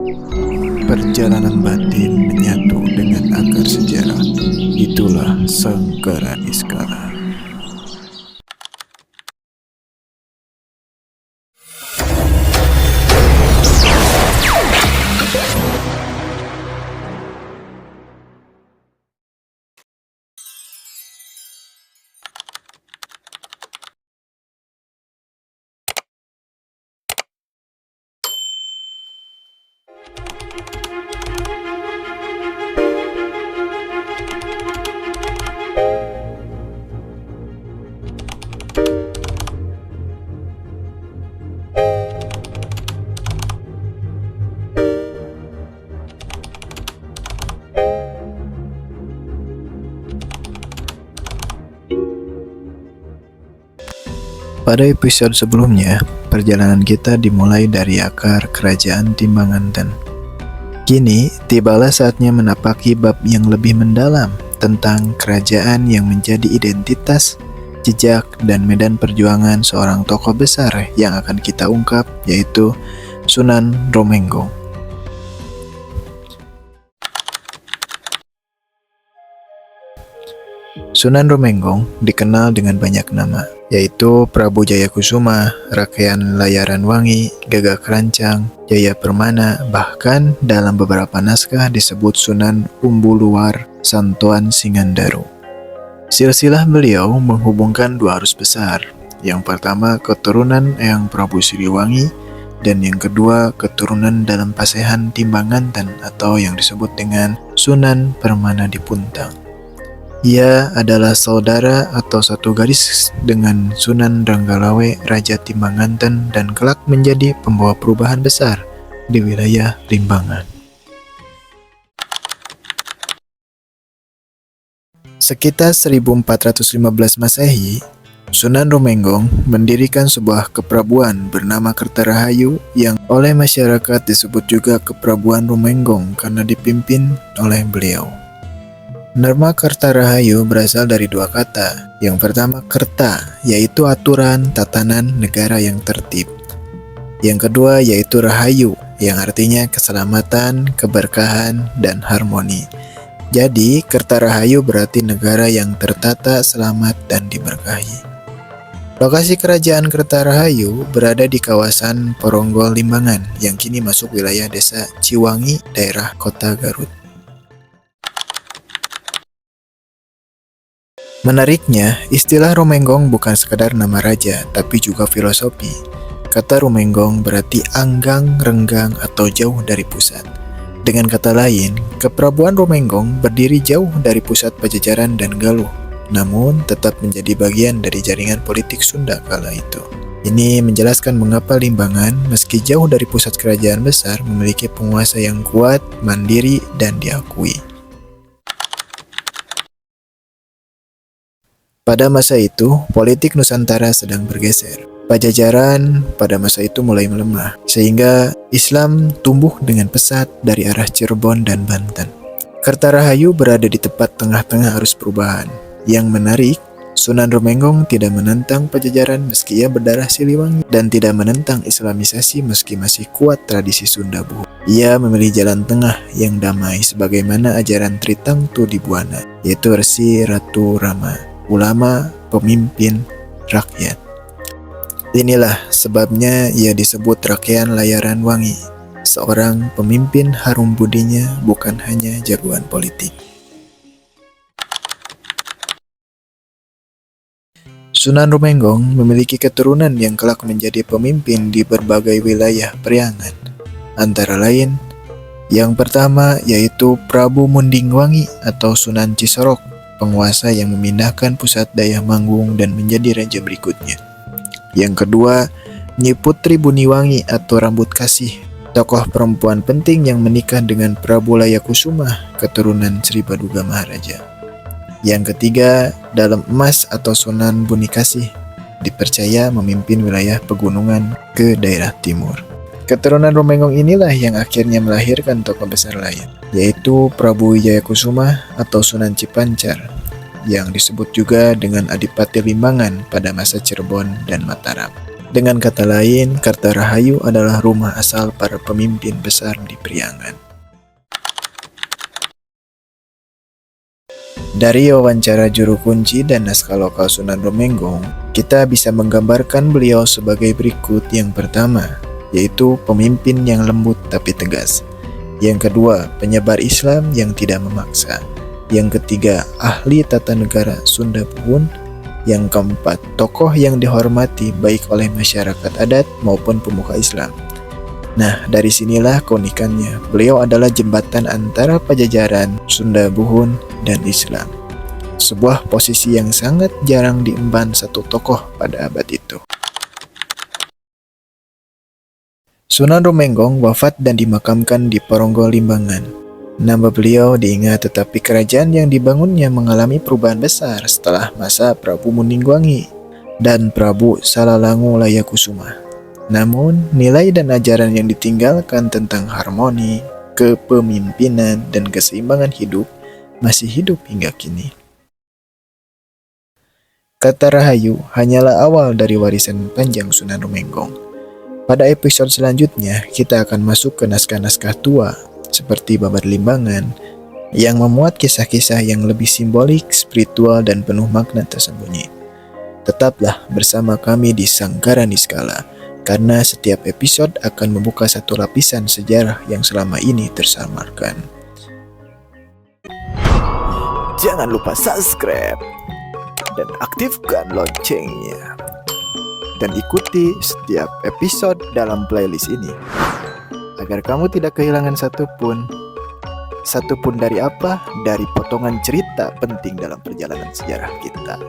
Perjalanan batin menyatu dengan akar sejarah. Itulah Sangkara Niskala. Pada episode sebelumnya, perjalanan kita dimulai dari akar kerajaan Timbanganten. Kini, tibalah saatnya menapaki bab yang lebih mendalam tentang kerajaan yang menjadi identitas, jejak, dan medan perjuangan seorang tokoh besar yang akan kita ungkap, yaitu Sunan Romenggong. Sunan Romenggong dikenal dengan banyak nama, yaitu Prabu Jayakusuma, Rakyan Layaran Wangi, Gagak Rancang, Jaya Permana, bahkan dalam beberapa naskah disebut Sunan Umbuluwar Santoan Singandaru. Silsilah beliau menghubungkan dua arus besar. Yang pertama keturunan Eyang Prabu Siliwangi, dan yang kedua keturunan dalam Pasehan Timbanganten atau yang disebut dengan Sunan Permana Dipuntang. Ia adalah saudara atau satu garis dengan Sunan Ranggalawe, Raja Timbanganten, dan kelak menjadi pembawa perubahan besar di wilayah Limbangan. Sekitar 1415 Masehi, Sunan Romenggong mendirikan sebuah keprabuan bernama Kertarahayu yang oleh masyarakat disebut juga Keprabuan Romenggong karena dipimpin oleh beliau. Nama Kertarahayu berasal dari dua kata. Yang pertama kerta, yaitu aturan, tatanan, negara yang tertib. Yang kedua yaitu rahayu, yang artinya keselamatan, keberkahan, dan harmoni. Jadi, Kertarahayu berarti negara yang tertata, selamat, dan diberkahi. Lokasi kerajaan Kertarahayu berada di kawasan Poronggol Limbangan, yang kini masuk wilayah desa Ciwangi, daerah Kota Garut. Menariknya, istilah Romenggong bukan sekadar nama raja, tapi juga filosofi. Kata Romenggong berarti anggang, renggang, atau jauh dari pusat. Dengan kata lain, Keprabuan Romenggong berdiri jauh dari pusat Pajajaran dan Galuh, namun tetap menjadi bagian dari jaringan politik Sunda kala itu. Ini menjelaskan mengapa Limbangan, meski jauh dari pusat kerajaan besar, memiliki penguasa yang kuat, mandiri, dan diakui. Pada masa itu, politik Nusantara sedang bergeser. Pajajaran pada masa itu mulai melemah, sehingga Islam tumbuh dengan pesat dari arah Cirebon dan Banten. Kertarahayu berada di tepat tengah-tengah arus perubahan. Yang menarik, Sunan Romenggong tidak menentang Pajajaran meski ia berdarah Siliwangi, dan tidak menentang Islamisasi meski masih kuat tradisi Sunda Buhu. Ia memilih jalan tengah yang damai sebagaimana ajaran Tritangtu di Buana, yaitu Resi Ratu Rama, ulama, pemimpin, rakyat. Inilah sebabnya ia disebut Rakyan Layaran Wangi, seorang pemimpin harum budinya bukan hanya jagoan politik. Sunan Romenggong memiliki keturunan yang kelak menjadi pemimpin di berbagai wilayah Priangan. Antara lain, yang pertama yaitu Prabu Mundingwangi atau Sunan Cisorok, penguasa yang memindahkan pusat daya Manggung dan menjadi raja berikutnya. Yang kedua, Nyi Putri Buniwangi atau Rambut Kasih, tokoh perempuan penting yang menikah dengan Prabu Layakusuma, keturunan Sri Baduga Maharaja. Yang ketiga, Dalem Emas atau Sunan Bunikasih, dipercaya memimpin wilayah pegunungan ke daerah timur. Keturunan Romenggong inilah yang akhirnya melahirkan tokoh besar lain, yaitu Prabu Wijayakusuma atau Sunan Cipancar, yang disebut juga dengan Adipati Limbangan pada masa Cirebon dan Mataram. Dengan kata lain, Kartarahayu adalah rumah asal para pemimpin besar di Priangan. Dari wawancara juru kunci dan naskah lokal Sunan Romenggong, kita bisa menggambarkan beliau sebagai berikut. Yang pertama, yaitu pemimpin yang lembut tapi tegas. Yang kedua, penyebar Islam yang tidak memaksa. Yang ketiga, ahli tata negara Sunda Buhun. Yang keempat, tokoh yang dihormati baik oleh masyarakat adat maupun pemuka Islam. Nah, dari sinilah keunikannya. Beliau adalah jembatan antara Pajajaran, Sunda Buhun, dan Islam. Sebuah posisi yang sangat jarang diemban satu tokoh pada abad itu. Sunan Romenggong wafat dan dimakamkan di Poronggo, Limbangan. Nama beliau diingat, tetapi kerajaan yang dibangunnya mengalami perubahan besar setelah masa Prabu Mundingwangi dan Prabu Salalangu Layakusuma. Namun, nilai dan ajaran yang ditinggalkan tentang harmoni, kepemimpinan, dan keseimbangan hidup masih hidup hingga kini. Kartarahayu hanyalah awal dari warisan panjang Sunan Romenggong. Pada episode selanjutnya, kita akan masuk ke naskah-naskah tua seperti Babar Limbangan yang memuat kisah-kisah yang lebih simbolik, spiritual, dan penuh makna tersembunyi. Tetaplah bersama kami di Sangkara Niskala, karena setiap episode akan membuka satu lapisan sejarah yang selama ini tersamarkan. Jangan lupa subscribe dan aktifkan loncengnya, dan ikuti setiap episode dalam playlist ini agar kamu tidak kehilangan satupun dari apa? Dari potongan cerita penting dalam perjalanan sejarah kita.